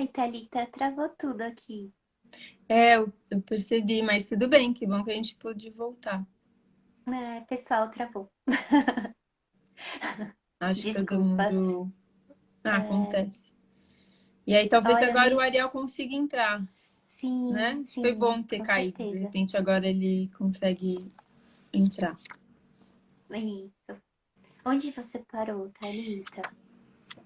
Ai, Thalita, travou tudo aqui. Eu percebi, mas tudo bem, que bom que a gente pôde voltar. Pessoal, travou. Acho que todo Desculpas. mundo. Ah, É, acontece. E aí, talvez olha, agora o nem. Ariel consiga entrar, né? Sim, Acho que foi sim, bom ter com caído. De certeza. repente, agora ele consegue entrar. Isso. Onde você parou, Thalita?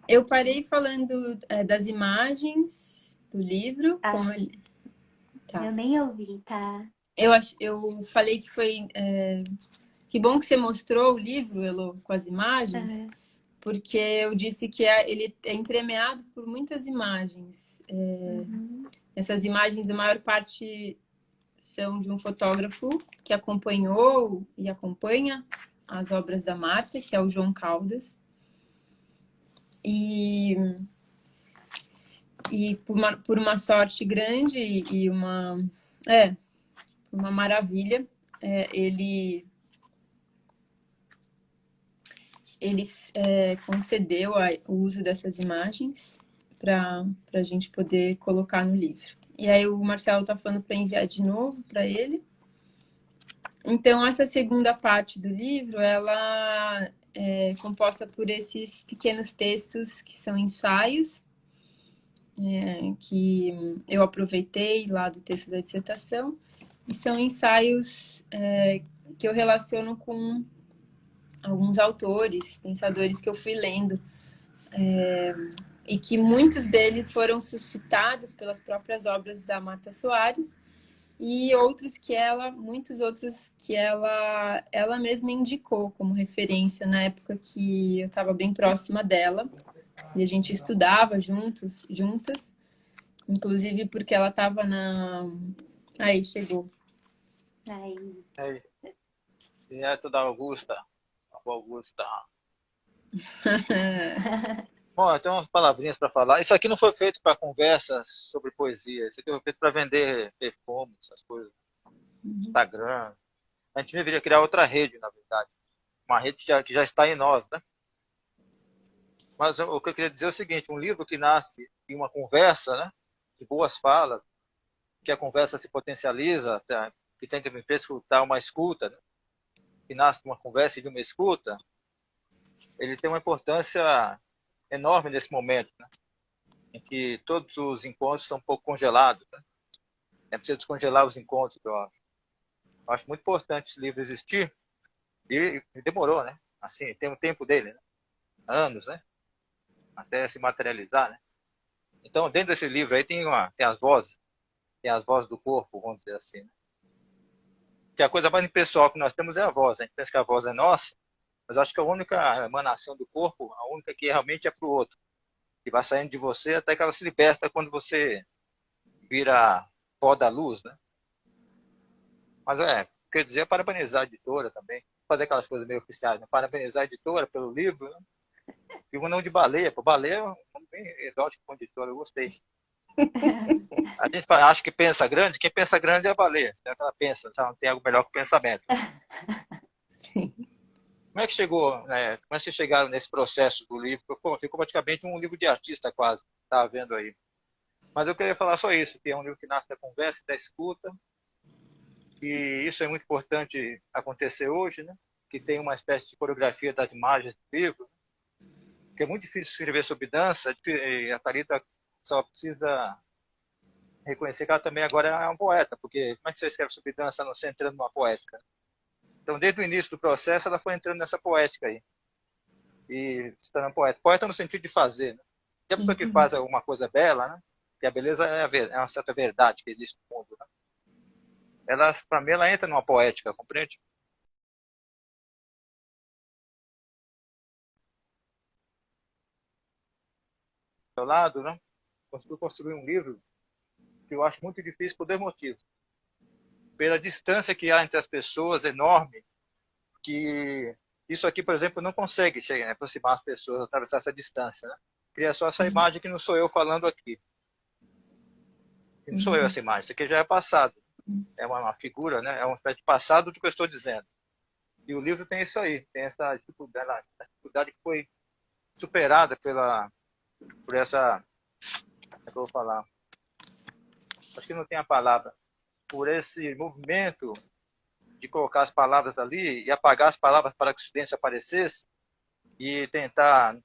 Eu Que... parei falando, das imagens do livro, como Ah, ele. Tá. eu nem ouvi, tá? Eu falei que foi. Que bom que você mostrou o livro, Elo, com as imagens, Ah, porque eu disse que ele é entremeado por muitas imagens. uhum, Essas imagens, a maior parte são de um fotógrafo que acompanhou e acompanha as obras da Marta, que é o João Caldas. E, e por uma sorte grande e uma maravilha, ele concedeu o uso dessas imagens para a gente poder colocar no livro. E aí o Marcelo está falando para enviar de novo para ele. Então, essa segunda parte do livro, ela é composta por esses pequenos textos que são ensaios, que eu aproveitei lá do texto da dissertação, e são ensaios que eu relaciono com alguns autores, pensadores que eu fui lendo, e que muitos deles foram suscitados pelas próprias obras da Marta Soares, e muitos outros que ela mesma indicou como referência na época que eu estava bem próxima dela e a gente estudava juntas, inclusive porque ela estava aí chegou. aí. Aí, direto da Augusta. Augusta. Bom, eu tenho umas palavrinhas para falar. Isso aqui não foi feito para conversas sobre poesia. Isso aqui foi feito para vender perfume, essas coisas. Instagram. A gente deveria criar outra rede, na verdade. Uma rede que já está em nós, né? Mas o que eu queria dizer é o seguinte: um livro que nasce de uma conversa, né? De boas falas, que a conversa se potencializa, que tem que me escutar uma escuta, né? Que nasce de uma conversa e de uma escuta, ele tem uma importância enorme nesse momento, né? Em que todos os encontros estão um pouco congelados. Né? É preciso descongelar os encontros, eu acho. Eu acho muito importante esse livro existir e demorou, né? Assim, tem um tempo dele, né? Anos, né? Até se materializar, né? Então, dentro desse livro aí tem as vozes do corpo, vamos dizer assim. Né? Que a coisa mais impessoal que nós temos é a voz. A gente pensa que a voz é nossa, mas acho que a única emanação do corpo, a única que realmente é para o outro, que vai saindo de você até que ela se liberta quando você vira pó da luz, né? Mas quer dizer, parabenizar a editora também, fazer aquelas coisas meio oficiais, né? Parabenizar a editora pelo livro, né? E o não de baleia, pô, baleia é um nome bem exótico para editora, eu gostei. A gente acha que pensa grande, quem pensa grande é a baleia, é que ela pensa, sabe? Não tem algo melhor que o pensamento. Sim. Como é que chegou, né? Como é que vocês chegaram nesse processo do livro? Ficou praticamente um livro de artista quase, tá vendo aí. Mas eu queria falar só isso, que é um livro que nasce da conversa, da escuta, que isso é muito importante acontecer hoje, né? Que tem uma espécie de coreografia das imagens do livro, que é muito difícil escrever sobre dança, e a Thalita só precisa reconhecer que ela também agora é um poeta, porque como é que você escreve sobre dança não se entrando numa poética? Então, desde o início do processo, ela foi entrando nessa poética aí, e se tornando poeta. Poeta no sentido de fazer, né? E a pessoa que Uhum. faz alguma coisa bela, né? Que a beleza é uma certa verdade que existe no mundo, né? Ela, para mim, ela entra numa poética, compreende? Do seu lado, né? Conseguiu construir um livro que eu acho muito difícil por dois motivos. Pela distância que há entre as pessoas, enorme, que isso aqui, por exemplo, não consegue chegar, né, aproximar as pessoas, atravessar essa distância. Né? Cria só essa imagem que não sou eu falando aqui. Que não sou eu essa imagem, isso aqui já é passado. É uma figura, né? É uma espécie de passado do que eu estou dizendo. E o livro tem isso aí, tem essa dificuldade que foi superada por essa que eu vou falar? Acho que não tem a palavra. Por esse movimento de colocar as palavras ali e apagar as palavras para que o silêncio aparecesse e tentar,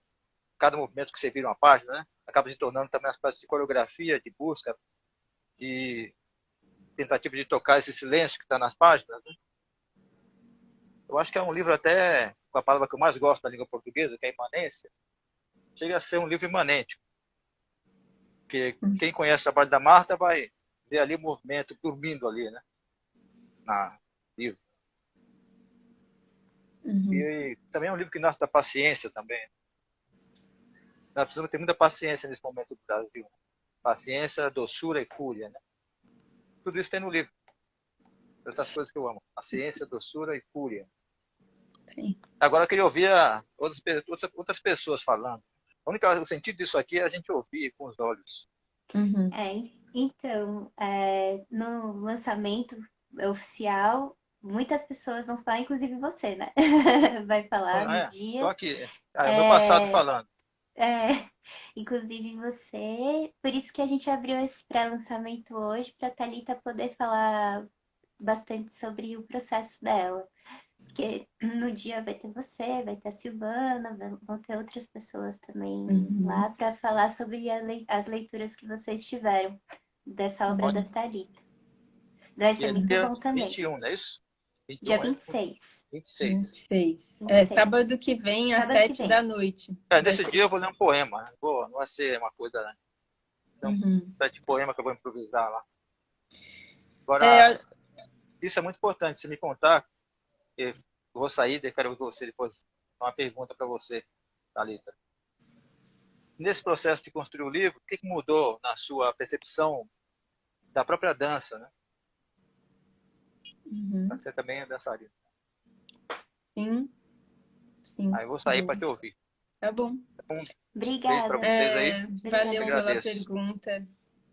cada movimento que você vira uma página, né? Acaba se tornando também uma espécie de coreografia, de busca, de tentativa de tocar esse silêncio que está nas páginas, né? Eu acho que é um livro até, com a palavra que eu mais gosto da língua portuguesa, que é imanência, chega a ser um livro imanente. Porque quem conhece o trabalho da Marta vai ver ali o movimento dormindo ali, né? Na livro. E também é um livro que nasce da paciência também. Nós precisamos ter muita paciência nesse momento do Brasil. Paciência, doçura e fúria, né? Tudo isso tem no livro. Essas coisas que eu amo. Paciência, doçura e fúria. Sim. Agora eu queria ouvir outras pessoas falando. O sentido disso aqui é a gente ouvir com os olhos. Então, no lançamento oficial, muitas pessoas vão falar, inclusive você, né? Vai falar no Estou dia. aqui. É o meu passado falando. Inclusive você. Por isso que a gente abriu esse pré-lançamento hoje, para a Thalita poder falar bastante sobre o processo dela. Porque no dia vai ter você, vai ter a Silvana, vão ter outras pessoas também lá para falar sobre as leituras que vocês tiveram dessa obra da Thalita. Vai ser muito dia bom também. 21, não é isso? 21, Dia 26. 26. Sábado que vem, às Sábado que 7 vem. da noite. Nesse dia eu vou ler um poema. Não vai ser uma coisa, né? Então, 7 poemas que eu vou improvisar lá. Agora, isso é muito importante. Você me contar, eu vou sair, quero que você depois uma pergunta para você, Thalita. Nesse processo de construir o livro, o que mudou na sua percepção da própria dança, né? Você também é dançarina. Sim. Aí eu vou sair para te ouvir. Tá bom. Obrigada. Beijo para vocês aí. Valeu pela pergunta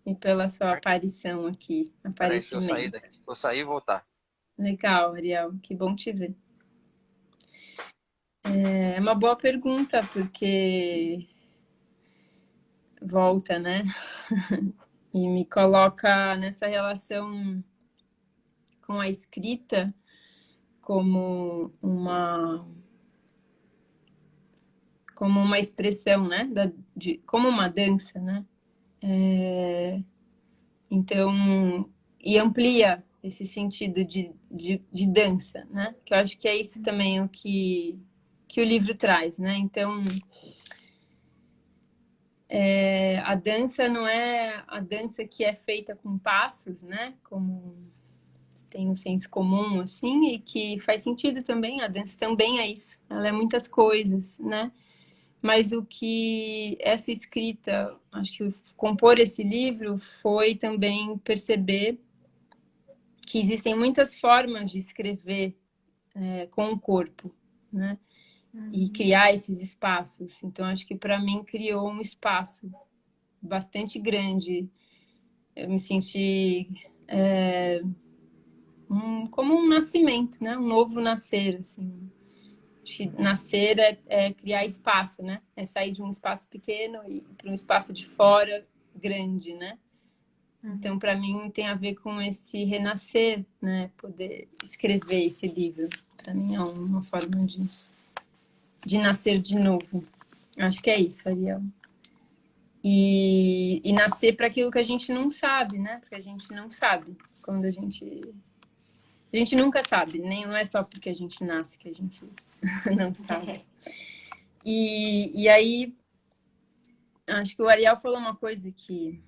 e pela sua aparição aqui. Peraí, deixa eu sair daqui. Vou sair e voltar. Legal, Ariel. Que bom te ver. É uma boa pergunta, porque volta, né? E me coloca nessa relação com a escrita como uma expressão, né? Como uma dança, né? Então, e amplia esse sentido de dança, né? Que eu acho que é isso também o que o livro traz, né? Então, a dança não é a dança que é feita com passos, né? Como tem um senso comum, assim, e que faz sentido também. A dança também é isso. Ela é muitas coisas, né? Mas o que essa escrita, acho que compor esse livro foi também perceber que existem muitas formas de escrever com o corpo, né? E criar esses espaços. Então, acho que para mim criou um espaço bastante grande. Eu me senti como um nascimento, né? Um novo nascer, assim. Nascer é criar espaço, né? É sair de um espaço pequeno e para um espaço de fora grande, né? Então, para mim, tem a ver com esse renascer, né? Poder escrever esse livro. Para mim é uma forma de nascer de novo. Acho que é isso, Ariel. E nascer para aquilo que a gente não sabe, né? Porque a gente não sabe quando a gente nunca sabe, nem não é só porque a gente nasce que a gente não sabe. E aí, acho que o Ariel falou uma coisa que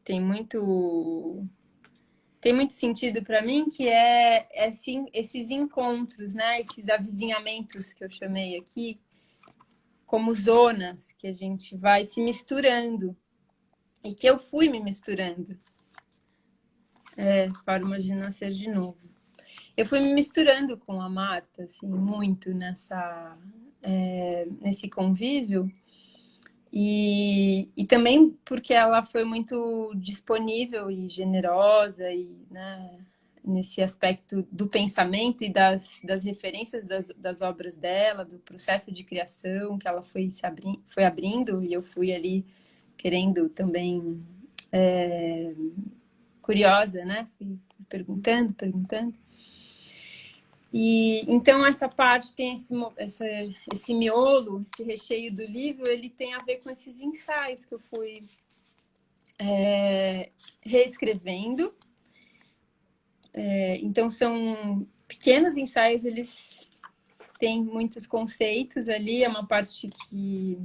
tem muito sentido para mim, que é assim, esses encontros, né? Esses avizinhamentos que eu chamei aqui, como zonas que a gente vai se misturando e que eu fui me misturando. Forma de nascer de novo. Eu fui me misturando com a Marta, assim, muito nesse convívio. E também porque ela foi muito disponível e generosa e, né, nesse aspecto do pensamento e das referências das obras dela, do processo de criação que ela foi abrindo, e eu fui ali querendo também curiosa, né? Fui perguntando. E então essa parte tem esse miolo, esse recheio do livro, ele tem a ver com esses ensaios que eu fui reescrevendo. Então são pequenos ensaios, eles têm muitos conceitos ali, é uma parte que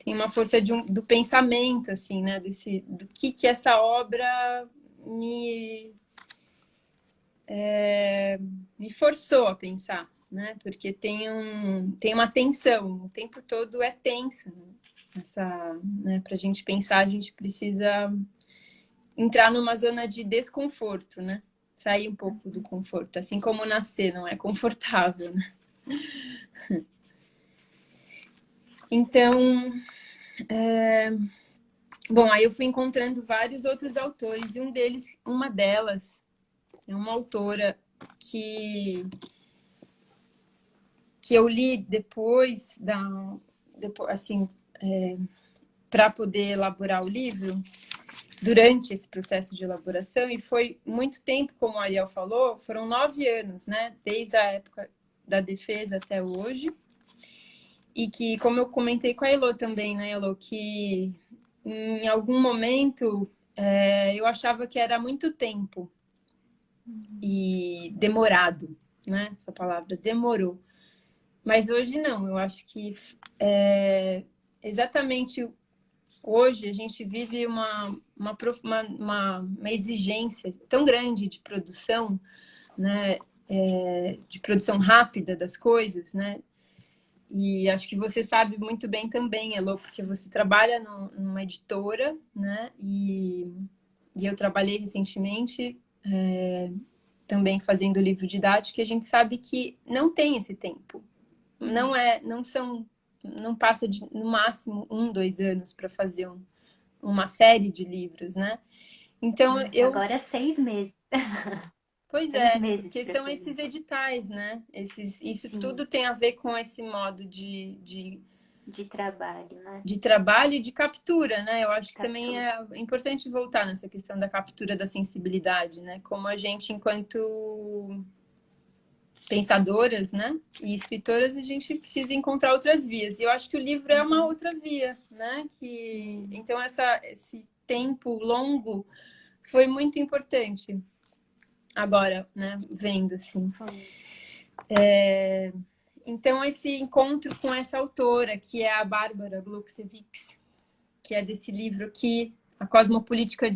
tem uma força do pensamento, assim, né? Do que essa obra me forçou a pensar, né? Porque tem uma tensão, o tempo todo é tenso. Né? Para a gente pensar, a gente precisa entrar numa zona de desconforto, né? Sair um pouco do conforto, assim como nascer não é confortável, né? Então, bom, aí eu fui encontrando vários outros autores e uma delas é uma autora que eu li depois assim, para poder elaborar o livro, durante esse processo de elaboração, e foi muito tempo, como a Ariel falou, foram 9 anos, né? Desde a época da defesa até hoje. E que, como eu comentei com a Elô também, né, Elô, que em algum momento eu achava que era muito tempo e demorado, né? Essa palavra demorou. Mas hoje não, eu acho que exatamente hoje a gente vive uma exigência tão grande de produção, né? De produção rápida das coisas, né? E acho que você sabe muito bem também, Elô, porque você trabalha numa editora, né? E eu trabalhei recentemente também fazendo livro didático, e a gente sabe que não tem esse tempo. Não passa de, no máximo, 2 anos para fazer uma série de livros, né? Então, Agora é 6 meses. Pois 6 é, meses porque pra são fazer. esses editais, né? Isso Sim. tudo tem a ver com esse modo De trabalho, né? de trabalho e de captura, né? Eu acho que Captura. também é importante voltar nessa questão da captura da sensibilidade, né? Como a gente, enquanto pensadoras, né? E escritoras, a gente precisa encontrar outras vias. E eu acho que o livro é uma outra via, né? Então, esse tempo longo foi muito importante. Agora, né? Vendo, assim. Então, esse encontro com essa autora, que é a Bárbara Glucksevich, que é desse livro aqui, A Cosmopolítica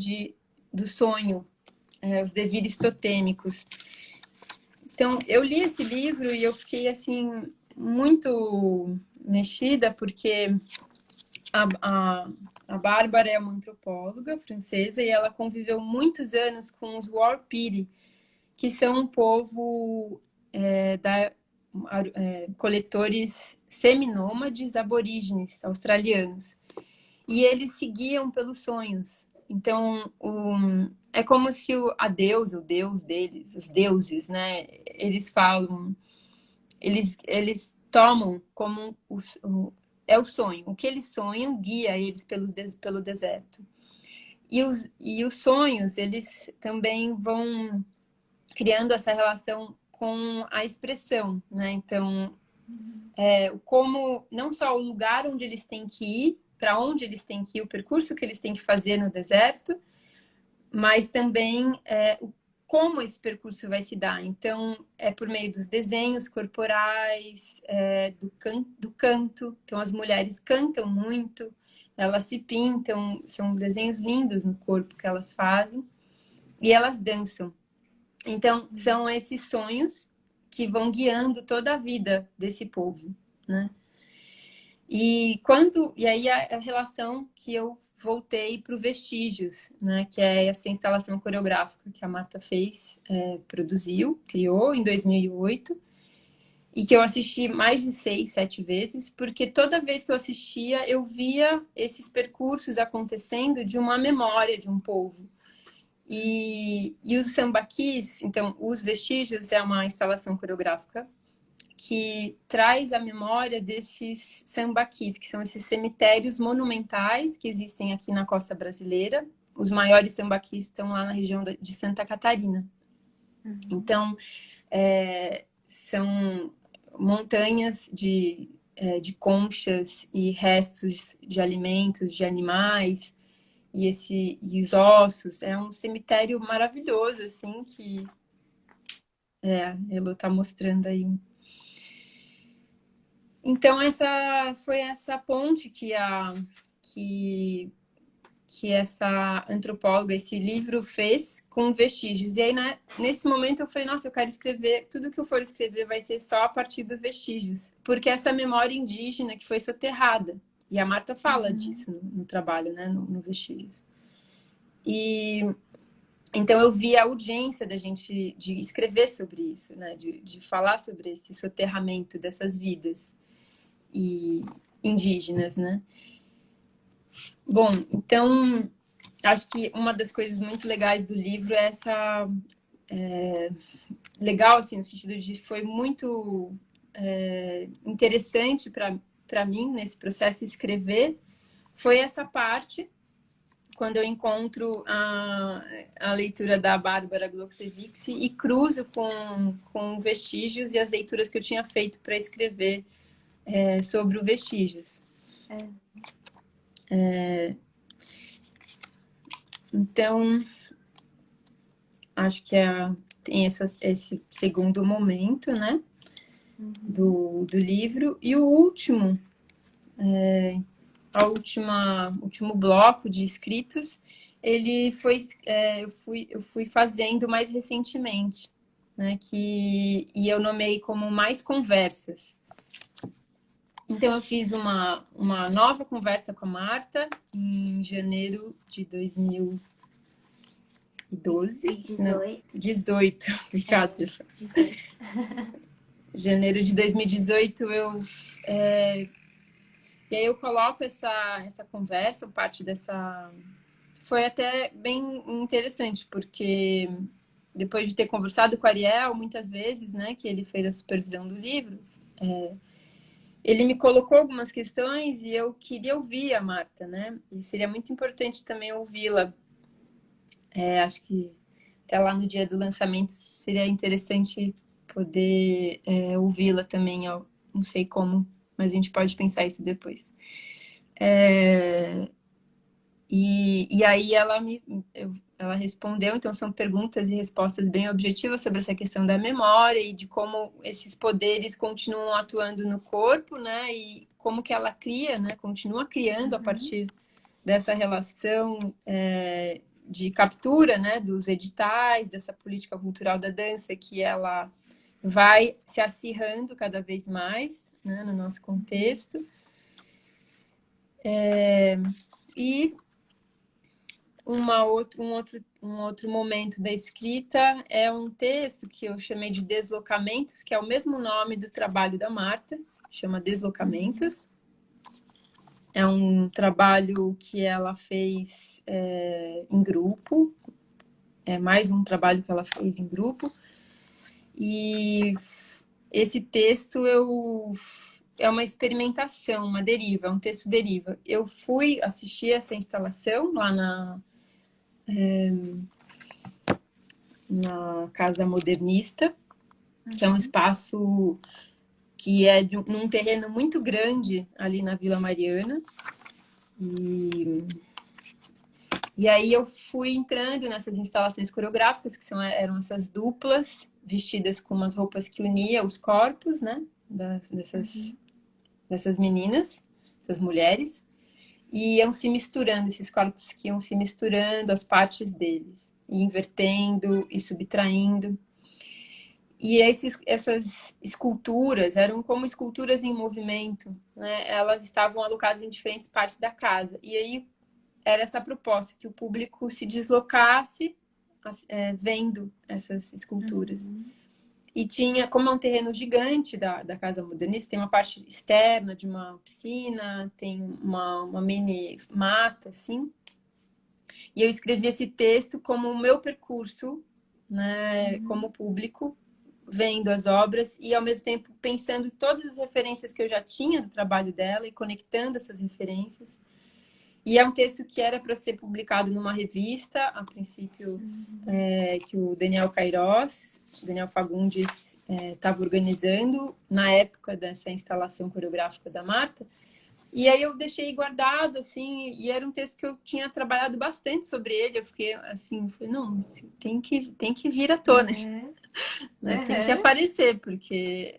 do Sonho, Os Devires Totêmicos. Então, eu li esse livro e eu fiquei, assim, muito mexida, porque a Bárbara é uma antropóloga francesa e ela conviveu muitos anos com os Warpiri, que são um povo coletores seminômades aborígenes australianos. E eles seguiam pelos sonhos. Então, é como se o Deus deles, os deuses, né? Eles falam, eles tomam como é o sonho. O que eles sonham guia eles pelo deserto. E os sonhos, eles também vão criando essa relação com a expressão, né? Então, como não só o lugar onde eles têm que ir, para onde eles têm que ir, o percurso que eles têm que fazer no deserto, mas também como esse percurso vai se dar. Então, é por meio dos desenhos corporais, do canto. Então, as mulheres cantam muito, elas se pintam, são desenhos lindos no corpo que elas fazem, e elas dançam. Então, são esses sonhos que vão guiando toda a vida desse povo, né? E aí a relação que eu voltei para o Vestígios, né? Que é essa instalação coreográfica que a Marta fez, criou em 2008, e que eu assisti mais de 6, 7 vezes, porque toda vez que eu assistia, eu via esses percursos acontecendo de uma memória de um povo. E os sambaquis, então, os Vestígios é uma instalação coreográfica que traz a memória desses sambaquis, que são esses cemitérios monumentais que existem aqui na costa brasileira. Os maiores sambaquis estão lá na região de Santa Catarina. Então, são montanhas de conchas e restos de alimentos, de animais, e os ossos. É um cemitério maravilhoso, assim, que a Elo está mostrando aí. Então, foi essa ponte que essa antropóloga, esse livro fez com vestígios. E aí, né, nesse momento, eu falei, nossa, eu quero escrever, tudo que eu for escrever vai ser só a partir dos vestígios. Porque essa memória indígena que foi soterrada. E a Marta fala disso no trabalho, né, no Vestígios. E então eu vi a urgência da gente de escrever sobre isso, né, de falar sobre esse soterramento dessas vidas e indígenas, né. Bom, então acho que uma das coisas muito legais do livro é essa legal, assim, no sentido de foi muito interessante para mim nesse processo de escrever, foi essa parte quando eu encontro a leitura da Bárbara Glowacevich e cruzo com Vestígios e as leituras que eu tinha feito para escrever sobre o Vestígios. Então, acho que tem esse segundo momento, né, do livro. E o último, último bloco de escritos, ele foi, eu fui fazendo mais recentemente, né, e eu nomeei como Mais Conversas. Então, eu fiz uma nova conversa com a Marta em janeiro de 2012. 18, obrigada. Janeiro de 2018, e aí eu coloco essa conversa, parte dessa... Foi até bem interessante, porque depois de ter conversado com o Ariel muitas vezes, né, que ele fez a supervisão do livro, ele me colocou algumas questões e eu queria ouvir a Marta, né? E seria muito importante também ouvi-la. Acho que até lá no dia do lançamento seria interessante poder ouvi-la também. Eu não sei como, mas a gente pode pensar isso depois. E aí ela respondeu, então são perguntas e respostas bem objetivas sobre essa questão da memória e de como esses poderes continuam atuando no corpo, né? E como que ela cria, né? Continua criando a partir dessa relação de captura, né? Dos editais, dessa política cultural da dança que ela vai se acirrando cada vez mais, né? No nosso contexto. E um outro momento da escrita é um texto que eu chamei de Deslocamentos, que é o mesmo nome do trabalho da Marta, chama Deslocamentos. É um trabalho que ela fez em grupo, é mais um trabalho que ela fez em grupo. E esse texto é uma experimentação, uma deriva, um texto deriva. Eu fui assistir essa instalação lá na Casa Modernista, que é um espaço que é num terreno muito grande ali na Vila Mariana. E aí eu fui entrando nessas instalações coreográficas, que eram essas duplas, vestidas com umas roupas que uniam os corpos, né? Dessas meninas, essas mulheres. E iam se misturando, esses corpos que iam se misturando, as partes deles, e invertendo e subtraindo. E essas esculturas eram como esculturas em movimento, né? Elas estavam alocadas em diferentes partes da casa. E aí era essa proposta, que o público se deslocasse vendo essas esculturas. E tinha, como é um terreno gigante da Casa Modernista, tem uma parte externa de uma piscina, tem uma mini mata, assim. E eu escrevi esse texto como o meu percurso, né, como público, vendo as obras e, ao mesmo tempo, pensando em todas as referências que eu já tinha do trabalho dela e conectando essas referências. E é um texto que era para ser publicado numa revista, a princípio, que o Daniel Fagundes, estava organizando na época dessa instalação coreográfica da Marta. E aí eu deixei guardado, assim, e era um texto que eu tinha trabalhado bastante sobre ele. Eu fiquei assim, falei, não, tem que vir à tona, né? Tem que aparecer, porque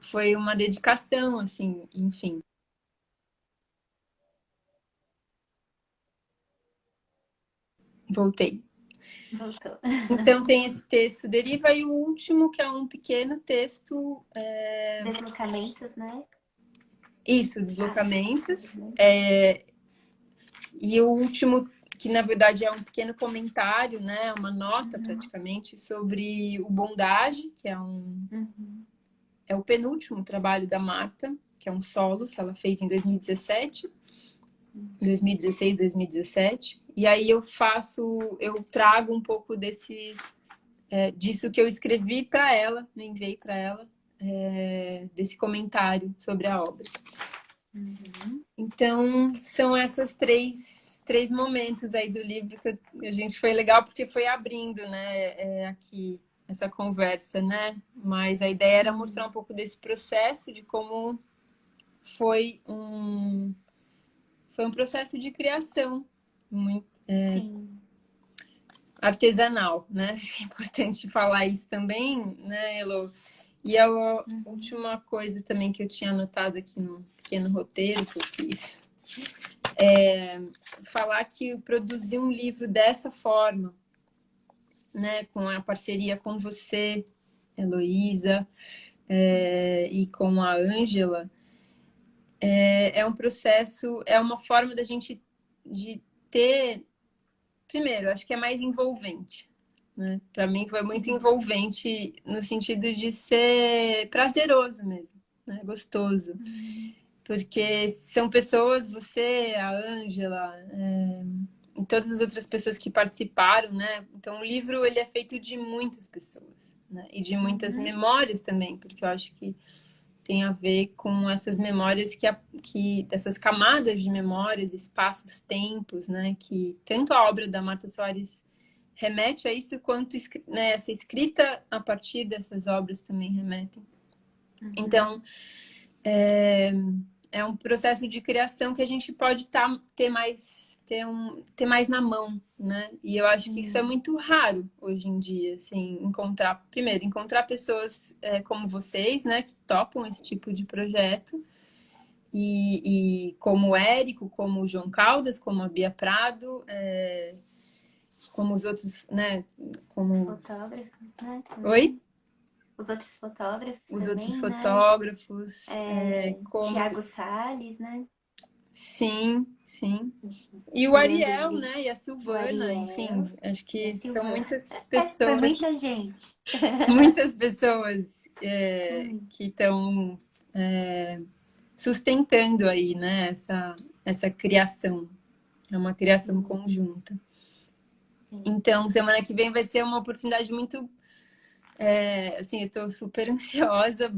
foi uma dedicação, assim, enfim. Voltei. Voltou. Então tem esse texto Deriva e o último, que é um pequeno texto. Deslocamentos, né? Isso, Deslocamentos. Uhum. E o último, que na verdade é um pequeno comentário, né? Uma nota praticamente, sobre o Bondage, que é o penúltimo trabalho da Marta, que é um solo que ela fez em 2017. 2016, 2017. E aí eu trago um pouco disso que eu escrevi para ela, enviei para ela, desse comentário sobre a obra. Então, são essas três momentos aí do livro que a gente foi legal, porque foi abrindo, né, aqui essa conversa, né? Mas a ideia era mostrar um pouco desse processo, de como foi um processo de criação muito artesanal, né? É importante falar isso também, né, Elo? E a última coisa também que eu tinha anotado aqui no pequeno roteiro que eu fiz falar que produzir um livro dessa forma, né, com a parceria com você, Heloísa, e com a Ângela, é um processo, é uma forma da gente de ter, primeiro, acho que é mais envolvente, né? Para mim foi muito envolvente no sentido de ser prazeroso mesmo, né? Gostoso. Porque são pessoas, você, a Ângela, e todas as outras pessoas que participaram, né? Então o livro ele é feito de muitas pessoas, né? E de muitas memórias também, porque eu acho que tem a ver com essas memórias dessas camadas de memórias, espaços, tempos, né? Que tanto a obra da Marta Soares remete a isso, quanto, né, essa escrita a partir dessas obras também remetem. Então, é um processo de criação que a gente pode ter mais na mão, né? E eu acho que isso é muito raro hoje em dia, assim, encontrar pessoas como vocês, né, que topam esse tipo de projeto, e como o Érico, como o João Caldas, como a Bia Prado, como os outros, né, como... Fotógrafos, né? Oi? Os outros fotógrafos Os também, outros né? fotógrafos, como... Tiago Salles, né? Sim. E o Ariel, Leandro, né? E a Silvana, enfim, acho que são muitas Foi pessoas, muita gente. muitas pessoas que estão sustentando aí, né? Essa criação. É uma criação conjunta. Então, semana que vem vai ser uma oportunidade muito... assim, eu estou super ansiosa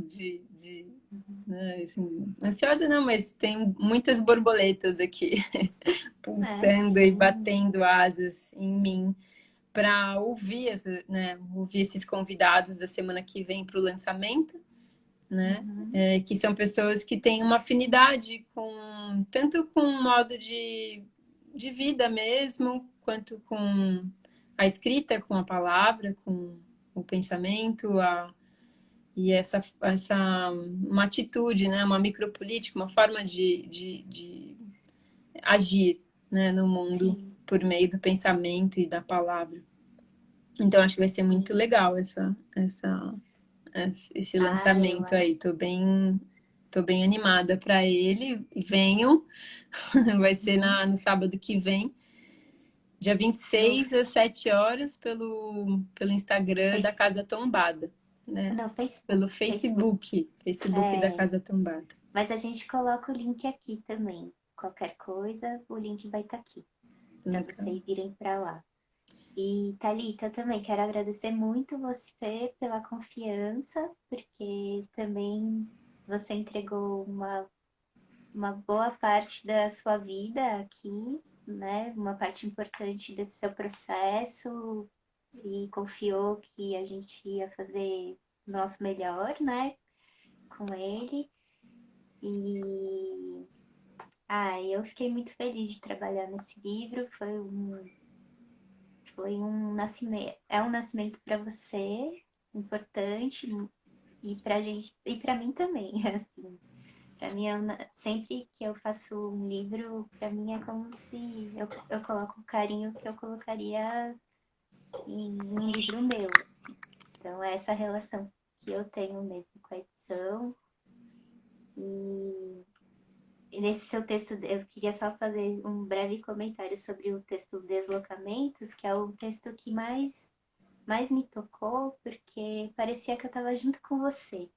né, assim, ansiosa não, mas tem muitas borboletas aqui pulsando e batendo asas em mim para ouvir, ouvir esses convidados da semana que vem para o lançamento, né? Que são pessoas que têm uma afinidade tanto com o modo de vida mesmo, quanto com a escrita, com a palavra, com o pensamento, e uma atitude, né? Uma micropolítica, uma forma de agir, né? No mundo por meio do pensamento e da palavra. Então acho que vai ser muito legal esse lançamento aí. Tô bem animada para ele. Venham, vai ser no sábado que vem, dia 26 às 7 horas, pelo Instagram da Casa Tombada. Né? Não, Facebook. Pelo Facebook da Casa Tombada. Mas a gente coloca o link aqui também. Qualquer coisa, o link vai estar aqui. Para vocês irem para lá. E, Thalita, eu também quero agradecer muito você pela confiança, porque também você entregou uma boa parte da sua vida aqui, né? Uma parte importante desse seu processo e confiou que a gente ia fazer o nosso melhor, né? Com ele. E eu fiquei muito feliz de trabalhar nesse livro. Foi um nascimento, é um nascimento para você, importante, e pra gente, e para mim também, assim. Para mim, sempre que eu faço um livro, para mim é como se eu coloco o carinho que eu colocaria em um livro meu, assim. Então, é essa relação que eu tenho mesmo com a edição. E, e nesse seu texto, eu queria só fazer um breve comentário sobre o texto Deslocamentos, que é o texto que mais me tocou, porque parecia que eu estava junto com você.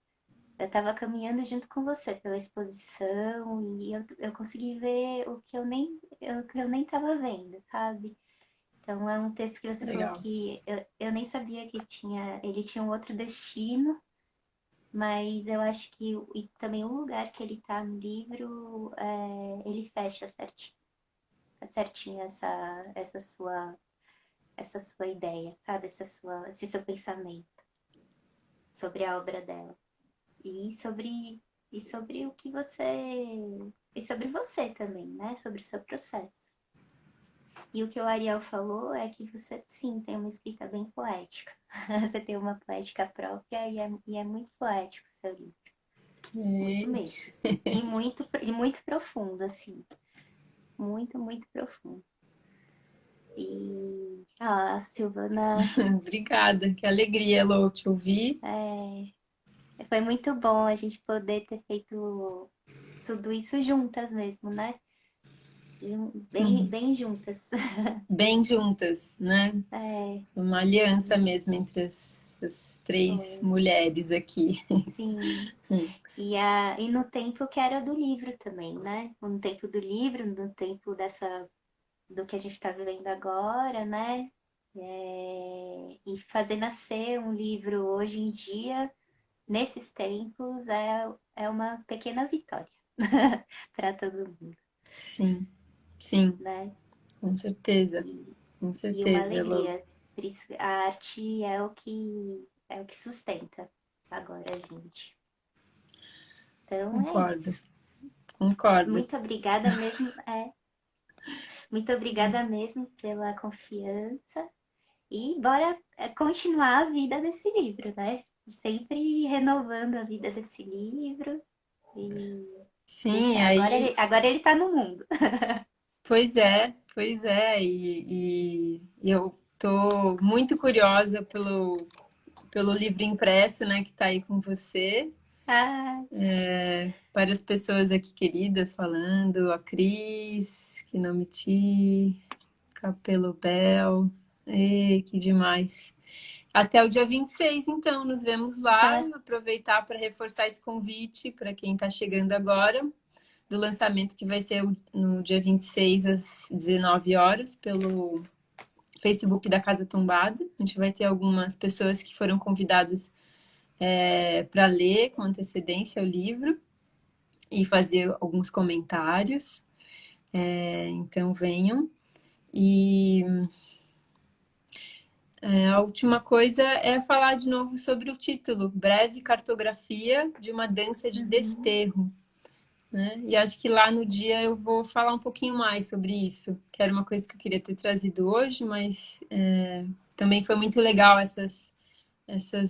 Eu estava caminhando junto com você pela exposição e eu consegui ver o que eu nem estava vendo, sabe? Então é um texto que você falou Legal. que eu nem sabia que ele tinha um outro destino, mas eu acho que e também o lugar que ele está no livro, ele fecha certinho, certinho essa sua ideia, sabe? Esse seu pensamento sobre a obra dela. E sobre o que você. E sobre você também, né? Sobre o seu processo. E o que o Ariel falou é que você, sim, tem uma escrita bem poética. Você tem uma poética própria e é muito poético o seu livro. Muito É. mesmo. E muito profundo, assim. Muito, muito profundo. E. Silvana, Obrigada, que alegria, Lô, te ouvir. foi muito bom a gente poder ter feito tudo isso juntas mesmo, né? Bem, Uhum. bem juntas. Bem juntas, né? É, Uma aliança mesmo entre as três foi, mulheres aqui. sim. E no tempo que era do livro também, né? No tempo do livro, no tempo do que a gente está vivendo agora, né? E fazer nascer um livro hoje em dia, nesses tempos, é uma pequena vitória para todo mundo, Sim, sim, né? com certeza, E, com e uma certeza, Lô. alegria. Por isso, a arte é o que sustenta agora a gente. Então é Concordo, isso. concordo. Muito obrigada mesmo, muito obrigada mesmo pela confiança e bora continuar a vida desse livro, né? Sempre renovando a vida desse livro e Sim, deixar. Agora aí, agora ele tá no mundo. pois é, e eu tô muito curiosa pelo livro impresso, né, que tá aí com você. Ah, Várias pessoas aqui queridas falando, a Cris, Kinomiti, Capelo Bel, que demais. Até o dia 26, então, nos vemos então, lá. Aproveitar para reforçar esse convite para quem está chegando agora, do lançamento que vai ser no dia 26, às 19 horas, pelo Facebook da Casa Tombada. A gente vai ter algumas pessoas que foram convidadas para ler com antecedência o livro e fazer alguns comentários. Então venham. E a última coisa é falar de novo sobre o título, Breve Cartografia de uma Dança de uhum, Desterro. Né? E acho que lá no dia eu vou falar um pouquinho mais sobre isso, que era uma coisa que eu queria ter trazido hoje, mas também foi muito legal essas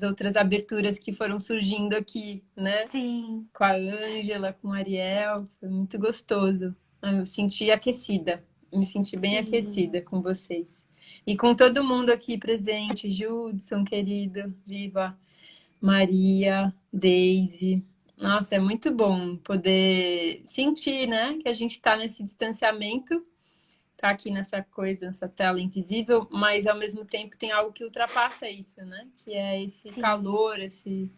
outras aberturas que foram surgindo aqui, né? sim. Com a Ângela, com o Ariel, foi muito gostoso. Eu me senti aquecida, me senti bem Sim. aquecida com vocês. E com todo mundo aqui presente, Judson, querido, Viva, Maria, Daisy. Nossa, é muito bom poder sentir, né, que a gente está nesse distanciamento, tá aqui nessa coisa, nessa tela invisível, mas ao mesmo tempo tem algo que ultrapassa isso, né? Que é esse Sim. calor, e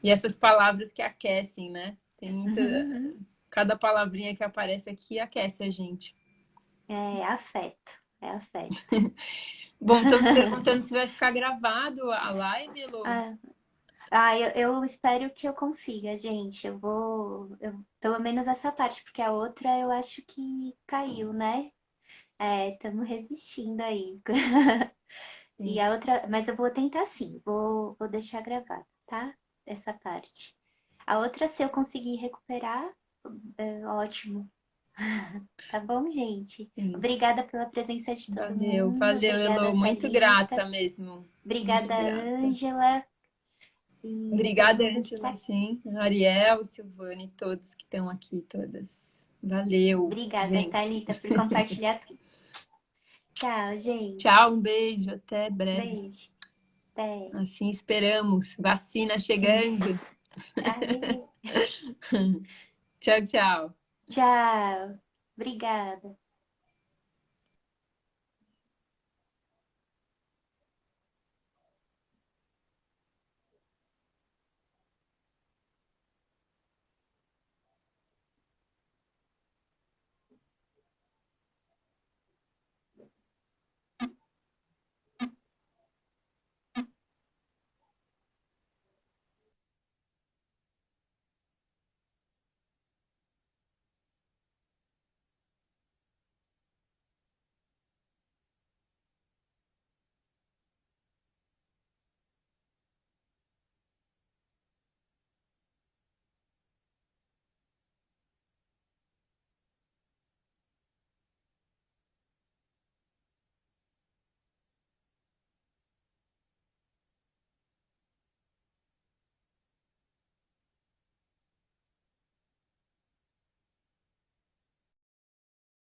essas palavras que aquecem, né? Tem cada palavrinha que aparece aqui aquece a gente. É afeto. É a festa. Bom, estão me perguntando se vai ficar gravado a live, Elô. Eu espero que eu consiga, gente. Pelo menos essa parte, porque a outra eu acho que caiu, né? Estamos resistindo aí. E a outra, mas eu vou tentar sim, vou deixar gravado, tá? Essa parte. A outra, se eu conseguir recuperar, ótimo. Tá bom, gente? Sim. Obrigada pela presença de todo Valeu, mundo. valeu, Obrigada, Elô. Muito Thalita. grata mesmo. Muito Obrigada, grata. Ângela. E a todo Obrigada, mundo que tá Ângela, aqui. sim. Ariel, Silvane, todos que estão aqui, todas. Valeu, Obrigada, gente. Thalita, por compartilhar tudo. Tchau, Tchau, gente. um beijo, até breve. Beijo. Até. Assim esperamos. Vacina Sim. chegando. Aê. Tchau, tchau. Tchau. Obrigada.